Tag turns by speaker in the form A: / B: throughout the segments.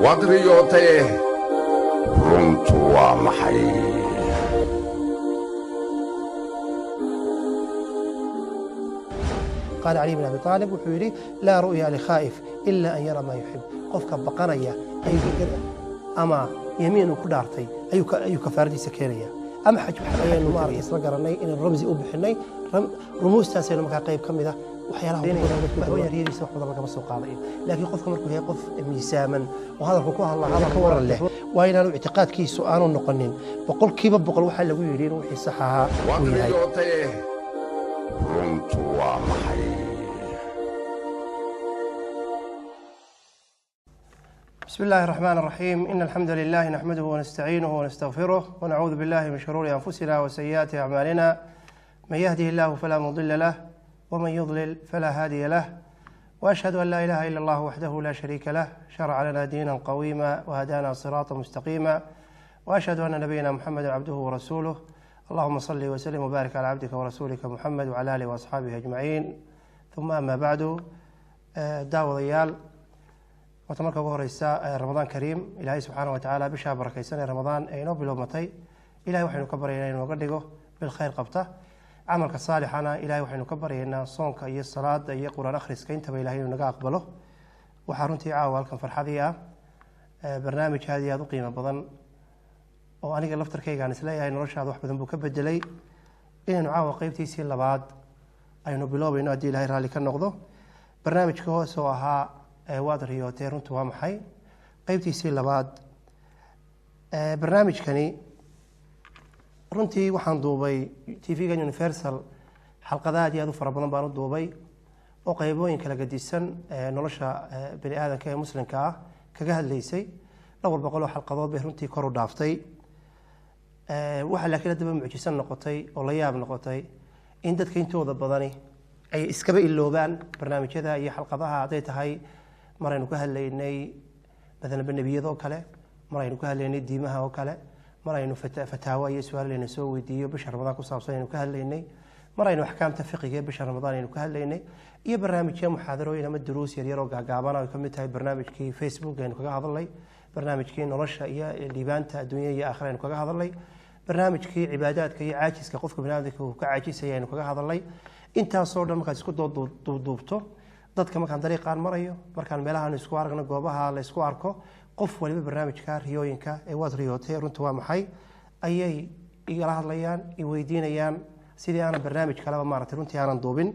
A: wadriyootee runtu waa maxay?
B: قال علي بن أبي طالب وحيري لا رؤيا لخائف إلا أن يرى ما يحب. قفك بقنية أما يمين كدارتي أي كفاردي سكينية أما حج حقيقة إنه مارك إسلا قرني إن الرمز أبحني رموز تاسين مكان قيب كمذا وحيالهم وين ريدي سوق هذا مكان مسوق قاضي لكن قف مركو هي قف ميساما وهذا الحكومة الله هذا كور له وين له اعتقاد كي سؤال النقنين بقول كيف بقول وحل لو يرين وحي صحها
A: wadriyootee runtu waa maxay?
B: بسم الله الرحمن الرحيم إن الحمد لله نحمده ونستعينه ونستغفره ونعوذ بالله من شرور أنفسنا وسيئات أعمالنا من يهده الله فلا مضل له ومن يضلل فلا هادي له وأشهد أن لا إله إلا الله وحده لا شريك له شرع لنا دينا قويما وهدانا صراطا مستقيما وأشهد أن نبينا محمد عبده ورسوله اللهم صل وسلم وبارك على عبدك ورسولك محمد وعلى آله وأصحابه أجمعين ثم أما بعد داوديال وتمرك أبو هريسة رمضان كريم إلهي سبحانه وتعالى بشهر بركة سنة رمضان أينو بلومتي إلهي وحي نكبر إلينا وقدقه بالخير قبته عملك الصالح أنا إلهي وحي نكبر إلينا صونك أي الصلاة أي قرآن أخرس كينت بإلهي ونقا أقبله وحارنتي عاوة لكم فرحة برنامج هذه هذا قيمة بضن وأنا قلت تركي عن سلاي هاي نرشح هذا وحبة ذنبو كبد لي إن نعاوة قيبتي سيل لبعض أينو بلوبي نؤدي إلهي رالي كالنقضه برنامج كهو سواها wadriyootee runtu waa maxay qaybtiisii labaad barnaamijkani runtii waxaan duubay TV-ga Universal xalqadaad aad u fara badan baan u duubay oo qaybooyin kala gadisan nolosha bini aadanka ee muslimka ah kaga hadlaysay 200 xalqadood bay runtii kor u dhaaftay waxa laakiin daba mucjisan noqotay oo la yaab noqotay in dadka intooda badani ay iskaba iloobaan barnaamijyada iyo xalqadaha haday tahay maraynu ka hadlaynay badana nabiyada oo kale maraynu ka hadlaynay diimaha oo kale maraynu fataawa iyo su'aalaha soo weydiiyo bisha Ramadaan ku saabsan inuu ka hadlaynay maraynu ahkaamta fiqiga bisha Ramadaan inuu ka hadlaynay iyo barnaamijyo muxaadarooyin ama duruus yar oo gaagaaban oo kamid tahay barnaamijkii Facebook aynu kaga hadalnay barnaamijkii nolosha iyo liibaanta adduunyo iyo aakhira aynu kaga hadalnay barnaamijkii cibaadaadka iyo caajiska qofka bini'aadamka uu ka caajisay aynu kaga hadalnay intaas oo dhan markaad isku duubto dadka markaan dariiqaan marayo markaan meelahan isku aragno goobaha la isku arko qof waliba barnaamijka riyooyinka ee wadriyootee runtu waa maxay ayay igala hadlayaan i weydiinayaan sidii aan barnaamij kale maartay runtii aan duubin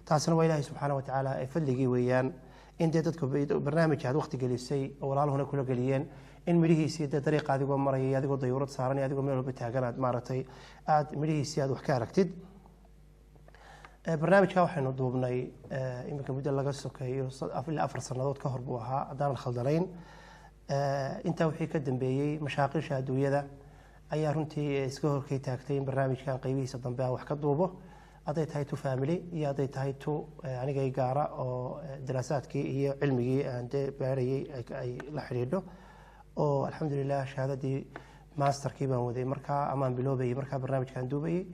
B: taasina waa Ilaahay subxaanahu wa ta'ala ay fadligii weeyaan in dadku barnaamij aad waqti gelisay oo walaalahuna kula galiyeen in midhihiisii dariiqa adigoo marayay adigoo dayuurad saaran adigoo meel walba taagan aad maartay aad midhihiisii aad wax ka aragtid barnaamijka waxaynu duubnay iminka muddo laga sokeeyo 4 sanadood ka hor buu ahaa hadaan khaldanayn inta wixii ka dambeeyay mashaaqisha adduunyada ayaa runtii iska horkay taagtay in barnaamijkan qaybihiisa dambe wax ka duubo haday tahay tu family iyo haday tahay tu aniga gaara oo daraasaadkii iyo cilmigii aan baarayay ay la xiriirdo oo alxamdulillah shahaadadii masterkii baan waday markaa amaan biloobay markaa barnaamijkan duubayay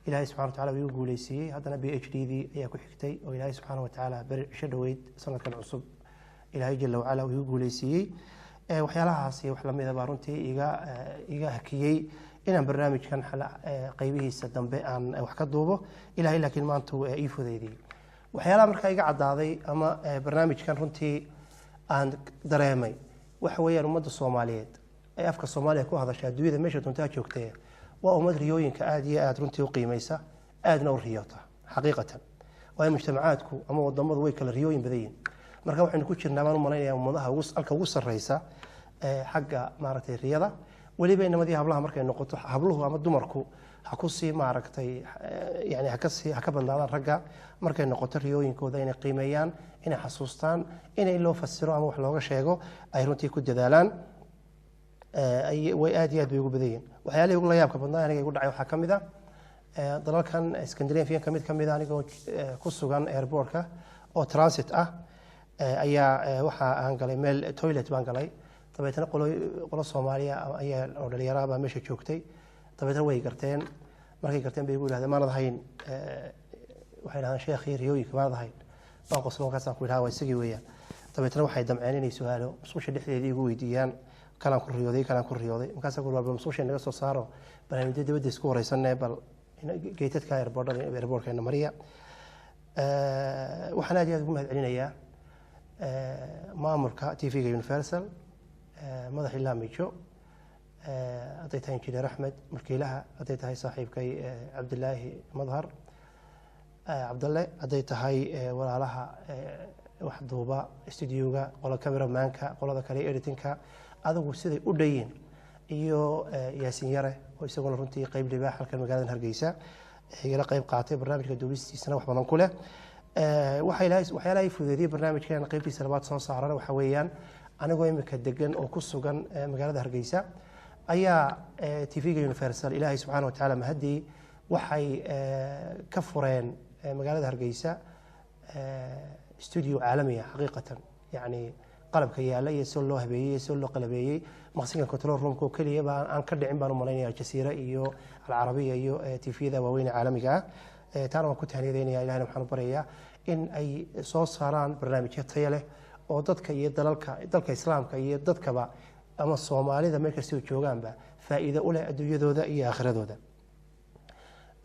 B: إلهي سبحانه وتعالى ويقول لي هذا PhD ذي ياكو حكتي وإلهي سبحانه وتعالى شدويد سنة كان عصب إلهي جل وعلا ويقول لي وحيالها عصي وحلم إذا بارونتي إيجا هكيي إن برنامج كان حلا قيبه السدم بأن وحكت دوبه إلهي لكن ما أنتو إيفو ذي وحيالها مركا إيجا عدادي أما برنامج كان رونتي عن درامي وحويا رمض الصوماليات أفكار الصومالية كو هذا شاد دويدا ماشي تنتاج وقتها وأمد ريوينك آد رنتي وقيميسة آدنا وريوتا حقيقة وهي مجتمعاتكو أما وضمض ويك الريوين بذين مركا وحين كل شيء نمان ومنايا ومضاها وصل الرئيسة حق مارتي الرياضة واللي بين مديها هبلها مركا النقطة هبلوه أما دمركو حكوسي معركتي يعني حكبن هذا الرجع مركا النقطة الريوينكو ذين قيميان إن حسوستان إن إلو فسروا أما وحلوغا شيغو أي رنتي كود دالان أي وآديات بيقول بذين وحيالي يقول يابك بدنا أنا يقول دعي وحكم ذا ضلال كان اسكندرية فيها كم ذا أنا يقول كوسوغان إيربوركا أو ترانسيت أيا وحا هنقلي ميل تويلت بانقلي طبعا قولوا الصومالية أيا أوليرابا مشي تشوكتي طبعا وي قرتين مركي قرتين بيقول هذا ما نضحين وحين هذا شيخ ريويك ما نضحين بانقص لون كاسان كل هاوي سقي ويا dabeetna waxay damceen inay su'aalo musqusha dhexdeedii igu weydiiyaan kalaan ku riyooday markaasaan ku warba musqusha naga soo saaro barnaamijyada dibadda isku wareysanee bal geetadka airboortkeena mariya. waxaan aad iyo aad ugu mahad celinayaa maamulka TV-ga Universal madax ilaa mijo hadday tahay injineer Axmed markiilaha hadday tahay saaxiibkay Cabdilaahi Madhar Cabdalle hadday tahay walaalaha wax duuba studio-ga qola cameramanka qolada kale editing-ka adigu siday u dhayin iyo Yaasin Yare oo isaguna runtii qayb libaax halkan magaalada Hargeysa igala qayb qaatay barnaamijka duubistiisana wax badan ku leh. waxyaalaha fududeeyay barnaamijkan qaybtiisa labaad soo saarana waxa weeyaan anigoo imika degan oo ku sugan magaalada Hargeysa ayaa TV-ga Universal Ilaahay subxaanahu wa ta'aala mahadii waxay ka fureen magaalada Hargeysa studio caalami ah xaqiiqatan yani qalabka yaala iyo soo loo habeeyay soo loo qalabeeyay maqsinka control room ko kaliya baan aan ka dhicin baan u maleynayaa Jasiira iyo Al Arabiya iyo TV-da waaweyn caalamiga ah taana waan ku tahniyadeynayaa Ilaahayna waxaan u barayaa in ay soo saaraan barnaamijyo tayo leh oo dadka iyo dalka islaamka iyo dadkaba ama Soomaalida meel kasta oo joogaanba faa'iido u leh adduunyadooda iyo aakhiradooda.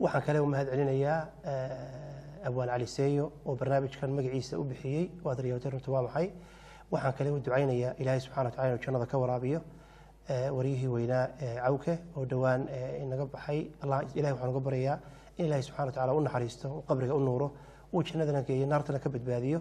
B: waxaan kale u mahad celinayaa Abwaan Cali Seeyo oo barnaamijkan magaciisa u bixiyay waad riyooday runtii waa maxay. waxaan kale u ducaynayaa Ilaahay subxaanahu wa ta'aala inuu jannada ka waraabiyo wariyihii weynaa Cawke oo dhawaan inaga baxay. Ilaahay waxaan uga baryayaa in Ilaahay subxaanahu wa ta'aala u naxariisto qabriga u nuuro uu jannadana geeyo naartana ka badbaadiyo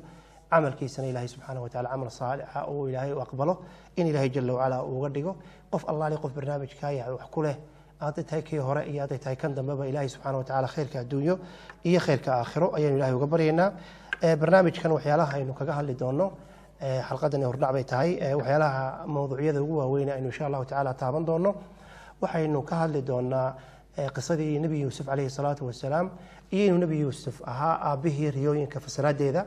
B: camalkiisana Ilaahay subxaanahu wa ta'aala camal saalix ah oo Ilaahay u aqbalo in Ilaahay jalla wa ala uga dhigo qof allaali qof barnaamijka wax ku leh hadday tahay kii hore iyo hadday tahay kan dambeba Ilaahay subxaanahu wa ta'aala khayrka adduunyo iyo khayrka aakhiro ayaan Ilaahay uga baryaynaa. barnaamijkan waxyaalaha aynu kaga hadli doono xalqadan hordhac bay tahay waxyaalaha mawduucyada ugu waaweyn aynu insha Allah ta'ala taaban doono. waxaynu ka hadli doonaa qisadii Nabi Yuusuf alayhi salaatu wasalaam iyo Nabi Yuusuf ahaa aabihii riyooyinka fasiraadeeda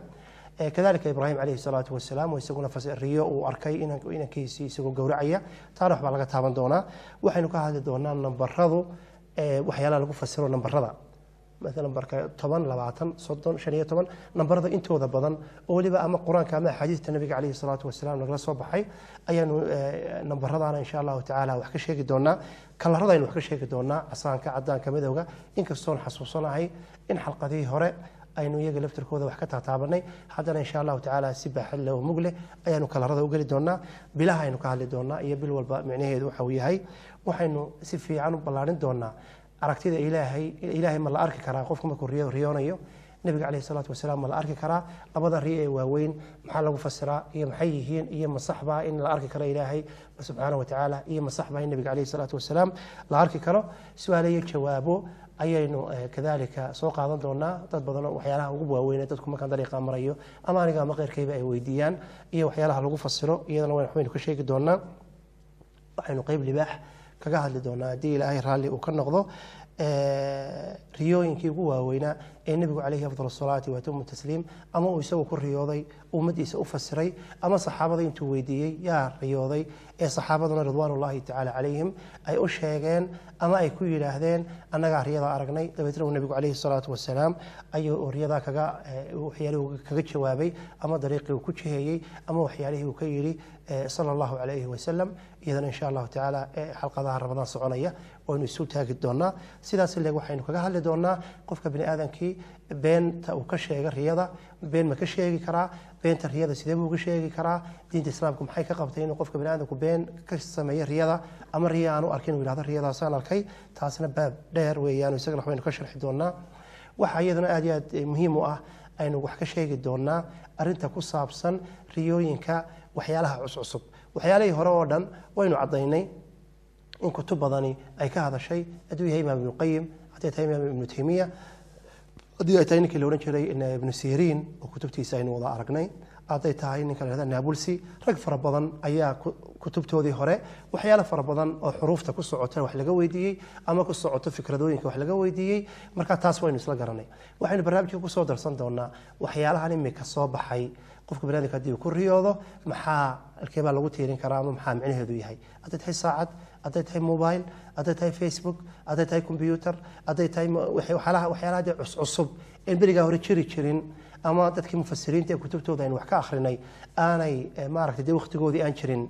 B: كذلك إبراهيم عليه الصلاة والسلام ويسقون فسرية وأركي إن كيسي يسقون جورعية تعرف على قتابن دونا وحين كهذا دونا نبرضو وحيالا لقوا فسروا نبرضا مثلا بركة طبعا لبعتن صدق شنية طبعا نبرض أنتوا ذا بدن أولي بقى أما القرآن كما حديث النبي عليه الصلاة والسلام نقول صباحي أيانو نبرضنا إن شاء الله تعالى وحكي شيء دونا كل رضا إنه حكي شيء دونا عصان كعدان كمدوجا إنك الصون حسوسنا هاي إن حلقة ذي هراء aynu iyaga laftirkooda wax ka taataabanay haddana insha Allah ta'ala si baaxad leh oo mugle ayanu kala rada u gali doonaa bilaha aynu ka hadli doonaa iyo bil walba macnaheedu waxa uu yahay waxaynu si fiican u ballaarin doonaa aragtida Ilaahay ma la arki karaa qofka markuu riyoonayo nabiga kaleey salaatu wasalaam ma la arki karaa labada riyo ee waaweyn maxaa lagu fasiraa iyo maxay yihiin iyo masaxba in la arki karo Ilaahay subhanahu wa ta'ala iyo masaxba in nabiga kaleey salaatu wasalaam la arki karo su'aalayo jawaabo ayaynu kadalika soo qaadan doonaa dad badan oo waxyaalaha ugu waaweyn dadku markaan dariiqa marayo ama aniga ama qeyrkayba ay weydiiyaan iyo waxyaalaha lagu fasiro iyadana waxaynu ka sheegi doonaa waxaynu qayb libaax kaga hadli doonaa hadii Ilaahay raalli uu ka noqdo riyooyinkii ugu waaweynaa ee nabigu calayhi afdal salaati wa tamu tasliim ama uu isagu ku riyooday ummadiisa u fasiray ama saxaabada intuu weydiiyay yaa riyooday ee saxaabaduna ridwaanullaahi ta'ala calayhim ay u sheegeen ama ay ku yiraahdeen annaga riyada aragnay dabeetana nabigu calayhi salaatu wasalaam ayuu riyada waxyaalihii kaga jawaabay ama dariiqii uu ku jiheeyay ama waxyaalihii uu ka yiri sallallahu alayhi wasallam idan insha Allah ta'ala xalqadaha Ramadaan soconaya oo inuu isu taagi doonaa sidaas leeg waxaynu kaga hadli doonaa qofka bini aadamkii beenta uu ka sheegay riyada been ma ka sheegi karaa beenta riyada sidee buu uga sheegi karaa diinta islaamku maxay ka qabtay inuu qofka bini aadamku been ka sameeyo riyada ama riya aanu arkin uu yiraahdo riyadaas aan arkay taasna baab dheer weeyaan isagana waxaynu ka sharxi doonaa waxa iyaduna aad iyo aad muhiim u ah aynu wax ka sheegi doonaa arinta ku saabsan riyooyinka waxyaalaha cusub waxyaalihii hore oo dhan waynu cadaynay in kutub badani ay ka hadashay aduu yahay Imaam Ibn Qayyim haddii tahay Imaam Ibn Taymiyyah haddii ay tahay ninkii la oran jiray Ibn Sirin oo kutubtiisa aynu wada aragnay hadday tahay ninka la yiraahdo Naabulsi rag fara badan ayaa kutubtoodii hore waxyaalo fara badan oo xuruufta ku socota wax laga weydiiyay ama ku socoto fikradooyinka wax laga weydiiyay marka taas waynu isla garanay waxaynu barnaamijka ku soo darsan doonaa waxyaalahan imika soo baxay qofka bini'aadamka hadii uu ku riyoodo maxaa alkeeba lagu tiirin karaa ama maxaa macnaheedu yahay hadday tahay saacad hadday tahay mobile hadday tahay Facebook hadday tahay computer hadday tahay waxyaalaha cusub in beriga hore jiri jirin ama dadkii mufasiriinta ee kutubtooda aynu wax ka akhrinay aanay maaragtay dee waqtigoodii aan jirin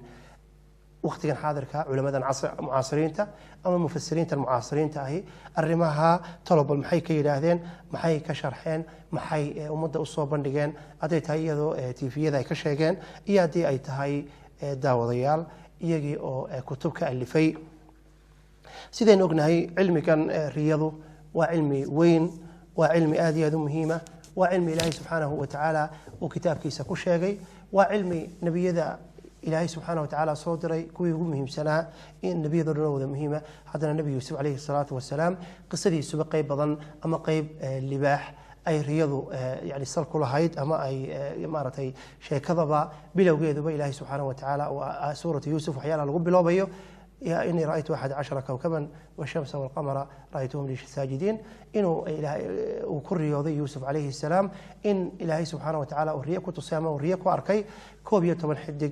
B: waqtigan xaadirka culamadan mucaasiriinta ama mufasiriinta mucaasiriinta ahi arrimaha talobal maxay ka yidhaahdeen maxay ka sharxeen maxay ummadda usoo bandhigeen hadday tahay iyadoo tifiyada ay ka sheegeen iyo haddii ay tahay daawadayaal iyagii oo kutub ka alifay sidaynu ognahay cilmigan riyadu waa cilmi weyn waa cilmi aad iyo aad u muhiima waa cilmi ilaahay subxaanahu watacaala uu kitaabkiisa ku sheegay waa cilmi nebiyada ilaahay subxaanahu watacaala soo diray kuwii ugu muhiimsanaa in nebiyadoo dhan wada muhiima haddana nebi yuusuf calayhi salaatu wasalaam qisadiisuba qayb badan ama qayb libaax ay riyadu yani sal ku lahayd ama ay maaragtay sheekadaba bilowgeeduba ilaahay subxaanahu watacaala suuratu yuusuf waxyaalaha lagu biloobayo إني رأيت 11 كوكبا والشمس والقمر رأيتهم لي ساجدين إنه وكري يوضي يوسف عليه السلام إن إلهي سبحانه وتعالى أريك وتصيامه أريك وأركي كوبية من حدق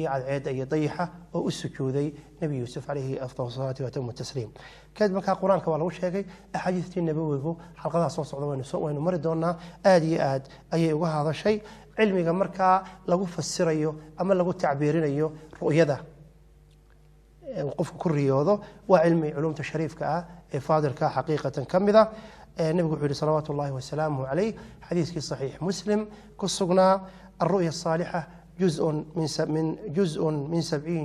B: يعد عيد أي ضيحة وأسكوذي نبي يوسف عليه أفضل الصلاة وأتم التسليم كاد مكا قرآن كوالا وشيكي أحاديث النبوي حلقة صوص وين مردونا آد أي وهذا الشيء علمي مركا لغو فسريو أما لغو تعبيرينيو رؤيته وقف كريوضه وعلمي علوم الشريف كا فاضل كا حقيقة كمذا النبي عليه صلوات الله وسلامه عليه حديث صحيح مسلم قصقنا الرؤيا الصالحة جزء من 70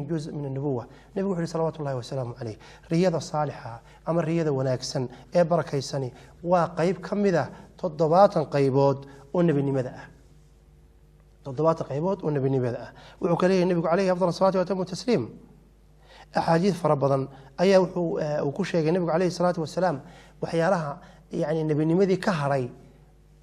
B: جزء من النبوة النبي عليه صلوات الله وسلامه عليه رياضة صالحة أما الرياضة وناكسن بركة سني وقيب كمذا تضباط قيبود والنبي نمذا تضباط قيبود والنبي نمذا وعكليه النبي عليه أفضل الصلاة وأتم التسليم أحاديث فربضا أي وكشة النبي عليه الصلاة والسلام وحيالها يعني النبي نمذي كهري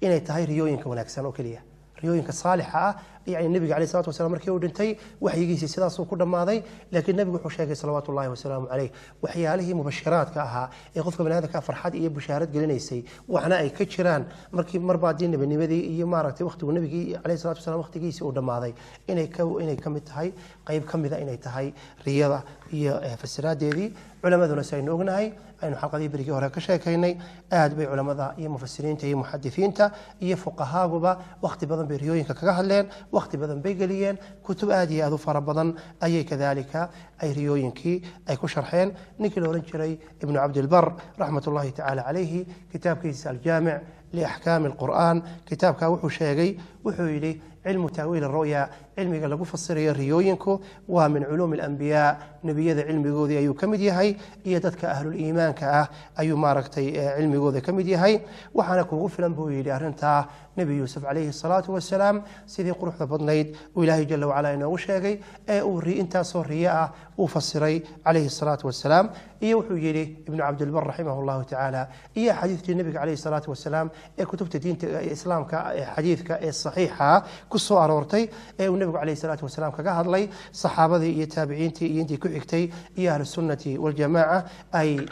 B: إن تهاي ريوينك وناكسن وكليه ريوينك الصالحة يعني النبي عليه الصلاة والسلام مركي ودنتي وحي يجي سيداس وكل ماضي لكن النبي وحشاك صلوات الله وسلامه عليه وحياله مبشرات كاها يقف من هذا كفرحات إيه بشارات قلنيسي وحنا أي كتشران مركي مربع الدين النبي نبذي يمارك وقت والنبي عليه الصلاة والسلام وقت جيسي ودم ماضي إني كم تهاي قيب كم ذا إني تهاي رياضة هي فسرات دي علماء ذو نسين نوجناي أي حلقة دي بريكي وراك شيكيني آد بي علماء ذا هي مفسرين تي محدثين تا هي فقهاء جبا وقت بدن بريوين ككهلين وقت بدن بيجليين كتب آدي هذو فربضن أي كذلك أي ريوينكي أي كشرحين نيكي لورنشري ابن عبد البر رحمة الله تعالى عليه كتاب كيس الجامع لأحكام القرآن كتاب كوحو شيغي وحو إلي علم تأويل الرؤيا علمي قال لقو فصيري ريوينكو ومن علوم الأنبياء نبي ذا علمي قوذي أيو كمدي هاي إيادتك أهل الإيمان كأه أيو ماركتي علمي قوذي كمدي هاي وحانكو غفلا بوي لأرنتا نبي يوسف عليه الصلاة والسلام سيدي قروح ذبضنيد وإلهي جل وعلا إنه وشاقي أوري إنتا صورياء وفصيري عليه الصلاة والسلام إيوحو يلي ابن عبد البر رحمه الله تعالى إيا حديث النبي عليه الصلاة والسلام كتبت دين الإسلام كحديث الصحيحة كسو أرورتي والنبي عليه الصلاة والسلام كقهد لي صحابة يتابعين تي ينتي كحكتي إيا أهل السنة والجماعة أي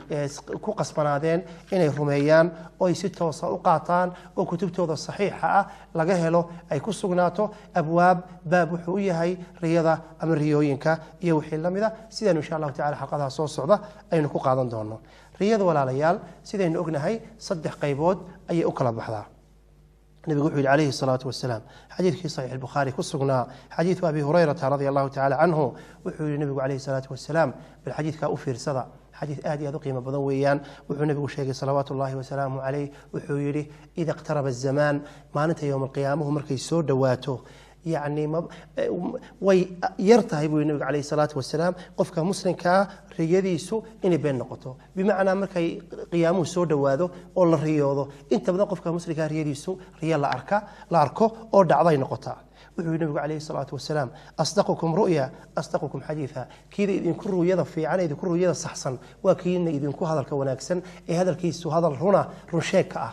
B: كوقس بنادين إني رميان أو ستة وقاطان وكتبته ذا الصحيحة لقهله أي كسقناته أبواب باب حوية هي رياضة أمر ريوينك يوحي لمذا سيدنا إن شاء الله تعالى حقها صوص صعبة أي نكو قاضن دونه رياضة ولا ليال سيدنا أقنا هي صدح قيبود أي أكل بحضها النبي يقول عليه الصلاة والسلام حديث في صحيح البخاري كسقنا حديث أبي هريرة رضي الله تعالى عنه وحول النبي عليه الصلاة والسلام بالحديث كأوفر صدى حديث آدي هذا قيمة بضويان وحول النبي شيخ صلوات الله وسلامه عليه وحوله إذا اقترب الزمان ما ننتهي يوم القيامة ومركي السور دواته يعني ويرتهب النبي عليه الصلاة والسلام قفك مسلم كرياديسو إني بين نقطه بمعنى مركي قيامه سود واذو أو الرياضه أنت بدأ قفك مسلم كرياديسو ريال لا أركو أو دعضي نقطة النبي عليه الصلاة والسلام أصدقكم رؤيا أصدقكم حديثا كذا إذا كن رؤيا في عنا إذا كن رؤيا صحصا وكين إذا كن هذا الكوناكسن هذا الكيس وهذا هنا رشاكة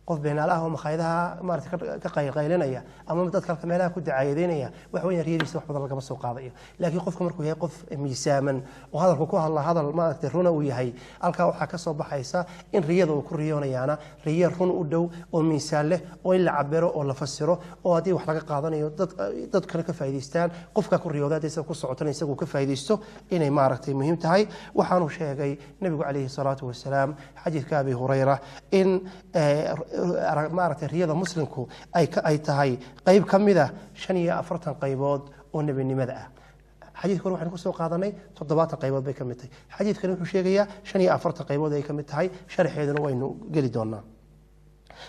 B: qof beenaalaha oo maqaydaha maartay ka qaylinaya ama dadka meelaha ku dacayadeynaya wax weyn riyadiisa wax badan laga soo qaadayo laakiin qofku markuu yahay qof miisaaman oo hadalku ku hadal maartay runa uu yahay halka waxa ka soo baxaysa in riyada uu ku riyoonayaana riyo run u dhow oo miisaan leh oo in la cabiro oo la fasiro oo hadii wax laga qaadanayo dad kale ka faa'iideystaan qofka ku riyoodaadaysa ku socotana isagu ka faa'iideysto inay maartay muhiim tahay waxaanu sheegay nabiga kaleey salaatu wasalaam xadiidka Abi Hurayra in maaragtay riyada muslimku ay tahay qayb ka mid ah 45 qaybood oo nebinimada ah. xadiidka hore waxaan ku soo qaadanay 70 qaybood bay ka mid tahay. xadiidkani wuxuu sheegayaa 45 qaybood ay ka mid tahay, sharxeeduna waynu geli doonaa.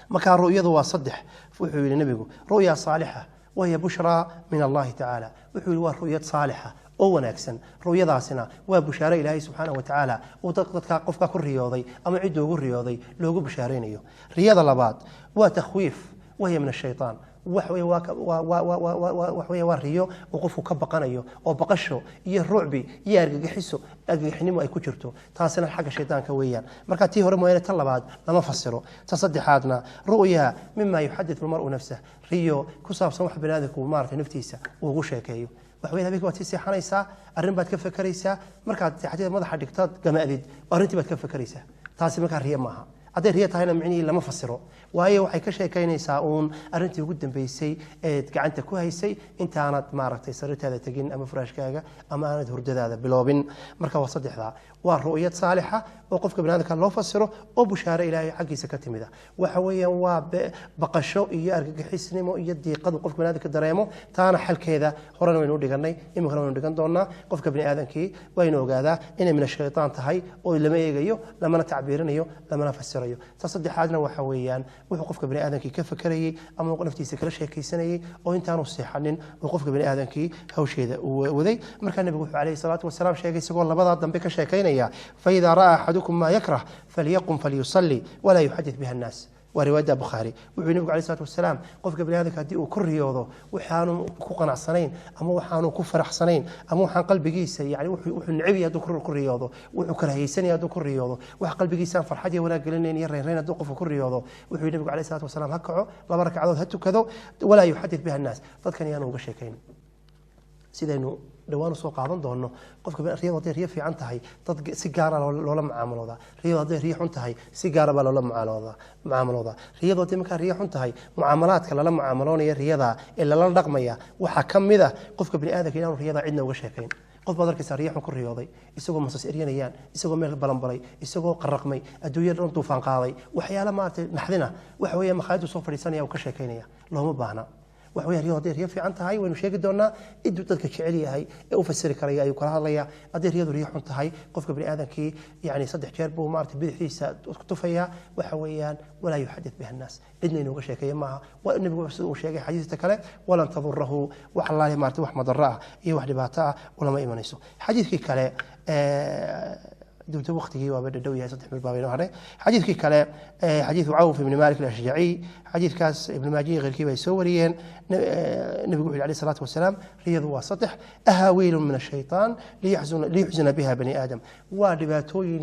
B: marka ru'yadu waa saddex. wuxuu yidhi nabigu ru'ya saalixa وهي بشرى من الله تعالى. وحول رؤية صالحة أو ونكسن رؤية داسنا وبشارة إلهي سبحانه وتعالى وتقطع قفك كل رياضي أما عدو كل رياضي لو بشارين أيوه. رياضة لبعض وتخويف وهي من الشيطان وحوي وحوي وريو وقفوا كبقانيو أو بقشوا يرعبي يرجع يحسوا يحنموا أي كجرتو تاسنا الحق الشيطان كويان مركاتيه هرموا إلى تلا بعد لما فسروا تصدق حادنا رؤيا مما يحدث المرء نفسه ريو كصاب صوح بنادك ومارت نفتيسه وغشة كيو وحوي هذيك وتيسي حنيسة الرنبات كيف كريسة مركات حتى ماذا حدقتات جمالد أرنتي كيف كريسة تاسي مكان ريا معها هذا هي تهينا معني لما فسره وهي وحي كشيء كاين يساؤون أرنتي قدام بيسي تقعنت كويسي أنت أنا معركتي صرت هذا تجين أما فراش كاجا أما أنا تهرد هذا بلوبين مركب وصدق ذا والرؤية صالحة وقفك بين هذا كان لو فسره وبشارة إلهي حقي سكت مذا وحويا وبقشوا يرجع حسني مو يدي قد وقفك بين هذا كدريمو تانا حل كذا هرنا وينو دقني إما خلنا وينو دقن دونا قفك بين هذا كي وينو هذا إن من الشيطان تهي ولما يجيو لما نتعبيرنيو لما نفسريو تصدق حالنا وحويا وقفك بني آدم كي كيف كريه أما وقفتي سكر شيء كي سنة وأنت أنا صحيحن وقفك بني آدم كي هو شيء ذا وذي مركان النبي عليه الصلاة والسلام شيء كي سقول الله بضع ذنبك شيء كينيا فإذا رأى أحدكم ما يكره فليقم فليصلي ولا يحدث بها الناس ورواية البخاري والنبي عليه الصلاة والسلام قفك بني آدم كدي وكل رياضه وحانوا كقنع صنين أما وحانوا كفر حصنين أما وحان قلب جيس يعني وحنعبي هذا كل رياضه وحكره سنة هذا كل رياضه وحقل بجيسان فرحتي ولا قلنا يرين هذا قف كل رياضه والنبي عليه الصلاة والسلام هكعوا لا برك عضو هتو كذا ولا يحدث بها الناس طب كان يانو بشيكين سيدا إنه دوان سوق عظم دهنه قفك رياضة ريا في عنتهاي تطق سيجارة ولا معاملة ذا رياضة ريح عنتهاي سيجارة ولا معاملة ذا رياضة مكان ريح عنتهاي معاملات كلا لما معاملوني رياضة إلا لا رقمية وحكم ذا قفك بني آدم كنا رياضة عندنا وشيكين قف بدرك سريح كل رياضي يسوق مصاص إريانيان يسوق ميل بلمبري يسوق قرقمي الدوير رون طوفان قاضي وحيالا ما نحذنا وحويا مخايد وصوف لسانية وكشيكينية لهم باهنا وحويا رياضة ريا في عنتها هاي ونشيك دونا إدو تلك الشعرية هاي وفسر كريا يكره الله أدير رياضة ريا عنتها هاي قفك بني آدم كي يعني صدح جربه ومارت بيحيسة طفيا وحويا ولا يحدث بها الناس إدني نوقش شيء معها والنبي وشيء حديث تكله ولن تضره وحلا مارت وحمد الرأى واحد باتاع ولا ما إيمانيسه حديث كي كله دوت وقته وبدأ دوية صدح من البابين وهذا حديث كي كله حديث عوف بن مالك الأشجعي حديث كاس ابن ماجي غير كي بيسوريين النبي عليه الصلاة والسلام رياض وسطح أهاويل من الشيطان ليحزن بها بني آدم ولباتوين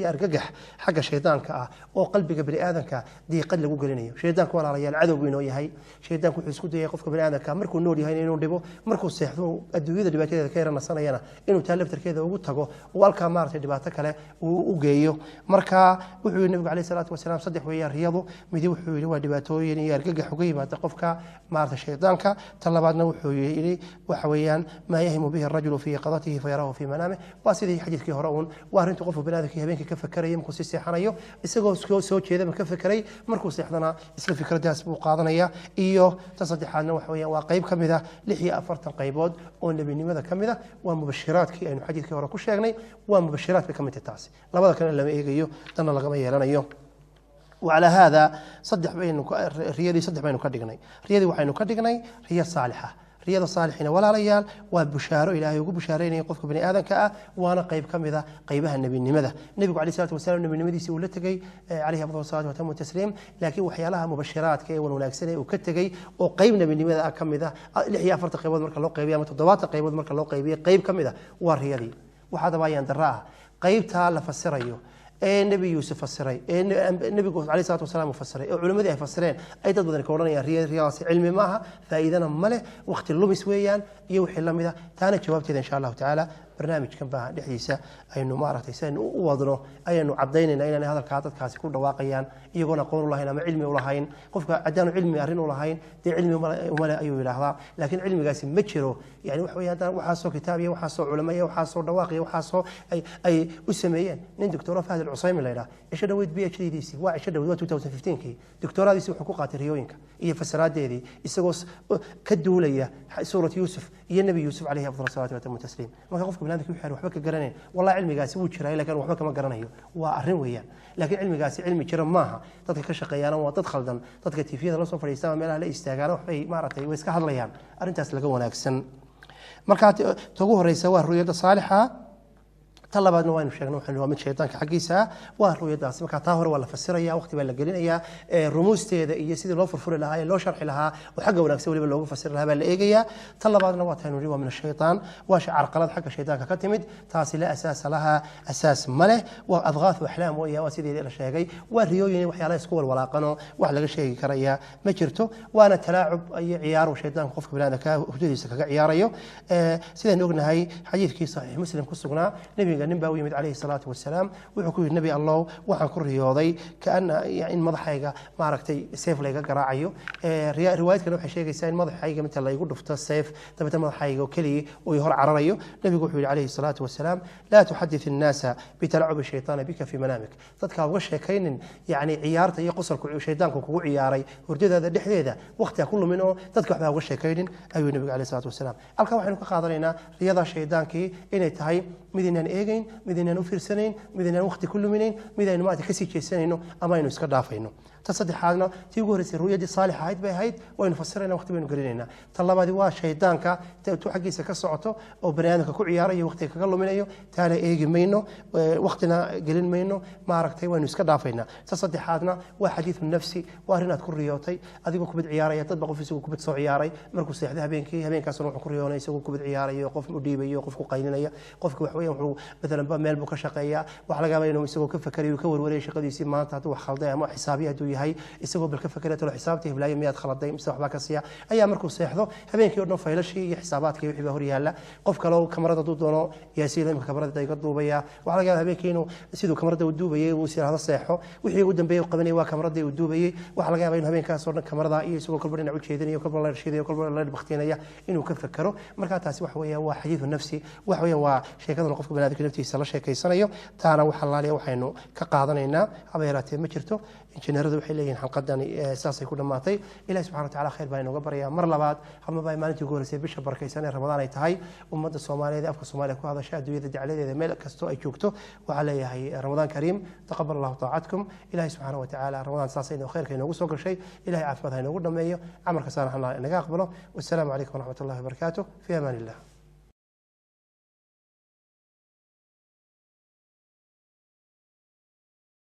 B: يرجح حق الشيطان كا وقلبك بني آدم كا دي قل وقلني شيطان كولا ريال عدو بينه يهي شيطان كل حسكود يقفك بني آدم كا مركو النور يهي نور دبو مركو السحثو الدوية اللي باتيه كيرا نصنا ينا إنه تألف تركيده وقتها والكامار دباتك له وجيو مركا وحول النبي عليه الصلاة والسلام صدق ويا رياضه مدي وحول ودباتوين يرجع حقيبة تقفك مارت الشيطانك طلب بعدنا وحول وحويان ما يهم به الرجل في قضته فيراه في منامه واسيدي حديث كهرون وارن تقف بنادك يبينك كيف فكري يمكن سيحنيو اسقو سو كذا من كيف فكري مركو سيحضنا اسلا فكره داس بو قادنيا iyo tasadixaadna wax weeyaan waa qayb kamid ah 46 qaybood oo nabinimada kamid ah waa mubashiraadkii aynu xadiidkii hore ku sheegnay waa mubashiraadka kamid taasi labada kale lama eegayo tan laga yeelanayo وعلى هذا صدح بينك رياضي صدح بينك كدغني رياضي waxaynu ka dhignay riyad saalixa riyada saalixiina walaalayaal waa bushaaro ilaahay ugu bushaareynay qofka bani aadanka ah waana qayb kamida qaybaha nabinimada nabiga kaleey salaatu wasalaam nabinimadiisa uu la tagay عليه افضل الصلاه وتم التسليم laakiin waxyaalaha mubashiraadka ee wanaagsan ee uu ka tagay oo qayb nabinimada ah kamida 46 qaybood marka loo qaybiyo ama 7 qaybood marka loo qaybiyo qayb kamida waa riyadii waxa dabayaan daraa qaybta la fasirayo النبي يوسف فسري النبي عليه الصلاة والسلام فسري علماء يفسرين أي تضمن كوننا يا رياضي علمي معها فإذا مله وقت اللوم سويان يوحي الله مذا تاني جوابتي إن شاء الله تعالى barnaamijkan baa dhexdiisa aynu maaragtay saynu u wadno ayaynu cadaynayna inaan hadalka dadkaasi ku dhawaaqayaan iyagoon aqoon u lahayn ama cilmi u lahayn qofka cadaanu cilmi arrin u lahayn dee cilmi uma leh ayuu yiraahdaa laakiin cilmigaasi ma jiro yani wax weeyaan waxa soo kitaab iyo waxa soo culimo iyo waxa soo dhawaaq iyo waxa soo ay u sameeyeen nin doctor Fahd al-Usaymi leeyahay isha dhaweyd PhD-diisi waa isha dhaweyd 2015kii doctoradiisi wuxuu ku qaatay riyooyinka iyo fasiraadeedii isagoo ka duulaya suurat Yusuf iyo nabi Yusuf alayhi afdal salaatu wa tasliim marka qofka banaadka wixii waxba ka garanay wallahi cilmigaasi wuu jiray laakiin waxba kama garanayo waa arrin weeyaan laakiin cilmigaasi cilmi jira maaha dadka ka shaqeeyana waa dad khaldan dadka TV-da la soo fadhiistaa meelaha la istaagaan waxay maaragtay way iska hadlayaan arrintaas laga wanaagsan marka ugu horeysa waa ru'yada saalixa talabaadna waanu sheegnay waxaan mid shaytaanka xaqiisa waa ru'yadaas marka taa hore waa la fasiraya waqti baa la gelinayaa rumuusteeda iyo sidii loo furfuri lahaa ee loo sharxi lahaa oo xagga wanaagsan waliba loogu fasiri lahaa baa la eegayaa talabaadna waa taanu riwa min shaytaan waa carqalad xagga shaytaanka ka timid taasi la asaas laha asaas male waa adghaaf ahlam waa sidii la sheegay waa riyooyin waxyaalaha isku walwalaaqano wax laga sheegi karaya ma jirto waana talaacub ay ciyaaro shaytaanka qofka binaadamka hujadiisa kaga ciyaarayo sidaan ognahay xadiidkii sahih muslim ku sugnaa nabiga nin baa u yimid calayhi salaatu wasalaam wuxuu ku yidhi nabi allow waxaan ku riyooday kaana in madaxayga maaragtay seef layga garaacayo riwaayadkana waxay sheegaysaa in madaxayga inta laygu dhufto seef dabeetana madaxayga oo keliya uu hor cararayo nabigu wuxuu yidhi calayhi salaatu wasalaam laa tuxadith innaasa bitalacubi shaytaana bika fi manaamik dadka uga sheekaynin yani ciyaarta iyo qosolka shaytaanku kugu ciyaaray hurdadaada dhexdeeda waqtiga ku lumin oo dadka waxba uga sheekaynin ayuu nabigu calayhi salaatu wasalaam halka waxaynu ka qaadanaynaa riyada shaydaankii inay tahay mid inaan eegayn mid inaan u fiirsanayn mid inaan waqti ku luminayn mid aynu maanta ka sii jeesanayno ama aynu iska dhaafayno تصدحنا تيجوا رسي الرؤية دي صالحة هيد بهيد وينفسرنا وقت بينو قرينا طلبا دي وا شيطانك تو حقيسه كسعته او برنامجك ku ciyaarayo waqtiga kaga luminayo taana eegi mayno waqtina gelin mayno ma aragtay waynu iska dhaafayna saddexaadna waa xadiis nafsi waa inaad ku riyootay adigoo kubad ciyaaraya dad qof isagu kubad soo ciyaaray markuu seexday habeenkaas wuxuu ku riyoonay isagu kubad ciyaarayo qof u dhiibayo qof ku qaylinaya qofka wax weeyaan wuxuu midalan ba meel buu ka shaqeeyaa wax laga yaabaa inuu isagu ka fakariyo ka warwareey shaqadiisii maanta haduu wax khalday ama xisaabiye haduu yahay isagoo bal ka fakariyo talo xisaabtii hiblaayo miyaad khaladay mise waxba ka siiya ayaa markuu seexdo habeenkii oo dhan faylashii iyo xisaabaadkii wixii hor yaala qof kale oo kamarada doono yaasiin imka kamarada iga duubaya waxa laga yaabaa habeenkii inuu sidoo kamarada u duubayay uu siiraado seexo wixii ugu dambeeyay qabanay waa kamarada uu duubayay waxa laga yaabaa inuu habeenkaas oo dhan kamarada iyo isagoo kolba dhinac u jeedinayo kolba la shiidayo kolba la baqtinaya inuu ka fakaro marka taasi wax weeyaan waa xadiidu nafsi wax weeyaan waa sheekada qofka banaadamka naftiisa la sheekaysanayo taana waxa laaliya waxaynu ka qaadanaynaa haba yaraatee ma jirto injineeradu waxay leeyihiin xalqadan saasay ku dhamaatay ilaahay subxaanahu wa ta'aala khayr baa inooga baraya mar labaad ama baa maalintii ugu horeysay bisha barakaysan ee Ramadaan ay tahay ummadda Soomaaliyeed afka Soomaaliya ku hadasha adduunyada jacayladeeda meel kasto ay joogto waxa leeyahay Ramadaan kariim taqabbal Allahu ta'atkum ilaahay subxaanahu wa ta'aala Ramadaan saasay inoo khayrka inoogu soo gashay ilaahay caafimaad ha inoogu dhameeyo amarka saanaxna inaga aqbalo wassalaamu calaykum wa rahmatullahi wa barakaatuh fi amaanillah